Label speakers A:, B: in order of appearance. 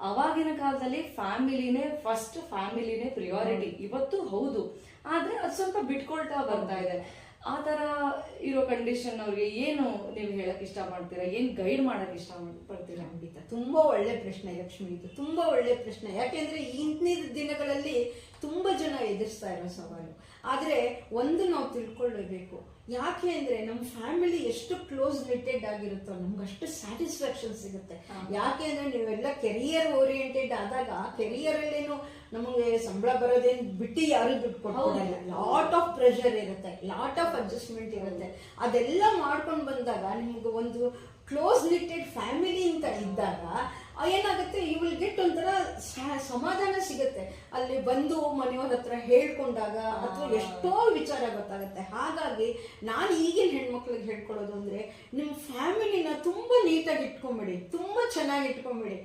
A: ಅವಾಗಿನ ಕಾಲದಲ್ಲಿ ಫ್ಯಾಮಿಲಿನೇ ಪ್ರಿಯಾರಿಟಿ. ಇವತ್ತು ಹೌದು, ಆದ್ರೆ ಅದು ಸ್ವಲ್ಪ ಬಿಟ್ಕೊಳ್ತಾ ಬರ್ತಾ ಇದೆ. ಆ ತರ ಇರೋ ಕಂಡೀಷನ್ ಅವ್ರಿಗೆ ಏನು ನೀವು ಹೇಳಕ್ ಇಷ್ಟ ಮಾಡ್ತೀರಾ, ಏನ್ ಗೈಡ್ ಮಾಡಕ್ ಇಷ್ಟ ಪಡ್ತೀರಾ?
B: ಖಂಡಿತ ತುಂಬಾ ಒಳ್ಳೆ ಪ್ರಶ್ನೆ ಲಕ್ಷ್ಮಿ, ಇದು ತುಂಬಾ ಒಳ್ಳೆ ಪ್ರಶ್ನೆ. ಯಾಕೆಂದ್ರೆ ಇಂದಿನ ದಿನಗಳಲ್ಲಿ ತುಂಬಾ ಜನ ಎದುರಿಸ್ತಾ ಇರೋ ಸವಾಲು. ಆದ್ರೆ ಒಂದು ನಾವು ತಿಳ್ಕೊಳ್ಳೇಬೇಕು, ಯಾಕೆ ಅಂದ್ರೆ ನಮ್ಮ ಫ್ಯಾಮಿಲಿ ಎಷ್ಟು ಕ್ಲೋಸ್ ರಿಲೇಟೆಡ್ ಆಗಿರುತ್ತೋ ನಮ್ಗೆ ಅಷ್ಟು ಸ್ಯಾಟಿಸ್ಫ್ಯಾಕ್ಷನ್ ಸಿಗುತ್ತೆ. ಯಾಕೆ ಅಂದ್ರೆ ನೀವೆಲ್ಲ ಕೆರಿಯರ್ ಓರಿಯೆಂಟೆಡ್ ಆದಾಗ ಕೆರಿಯರ್ ಅಲ್ಲೇನು ನಮಗೆ ಸಂಬಳ ಬರೋದೇನು ಬಿಟ್ಟು ಯಾರು ದುಡ್ಡು ಕೊಡೋಲ್ಲ. ಲಾಟ್ ಆಫ್ ಪ್ರೆಷರ್ ಇರುತ್ತೆ, ಲಾಟ್ ಆಫ್ ಅಡ್ಜಸ್ಟ್ಮೆಂಟ್ ಇರುತ್ತೆ. ಅದೆಲ್ಲ ಮಾಡ್ಕೊಂಡು ಬಂದಾಗ ನಿಮ್ಗೆ ಒಂದು ಕ್ಲೋಸ್ ರಿಲೇಟೆಡ್ ಫ್ಯಾಮಿಲಿ ಅಂತ ಇದ್ದಾಗ ಏನಾಗುತ್ತೆ, ಯು ವಿಲ್ ಗೆಟ್ ಒಂಥರ ಸಮಾಧಾನ ಸಿಗುತ್ತೆ. ಅಲ್ಲಿ ಬಂದು ಮನೆಯವ್ರ ಹತ್ರ ಹೇಳ್ಕೊಂಡಾಗ ಅಥವಾ ಎಷ್ಟೋ ವಿಚಾರ ಗೊತ್ತಾಗುತ್ತೆ. ಹಾಗಾಗಿ ನಾನು ಈಗಿನ ಹೆಣ್ಮಕ್ಳಿಗೆ ಹೇಳ್ಕೊಳ್ಳೋದು ಅಂದ್ರೆ, ನಿಮ್ಮ ಫ್ಯಾಮಿಲಿನ ತುಂಬಾ ನೀಟಾಗಿ ಇಟ್ಕೊಂಬಿಡಿ, ತುಂಬಾ ಚೆನ್ನಾಗಿ ಇಟ್ಕೊಂಬಿಡಿ.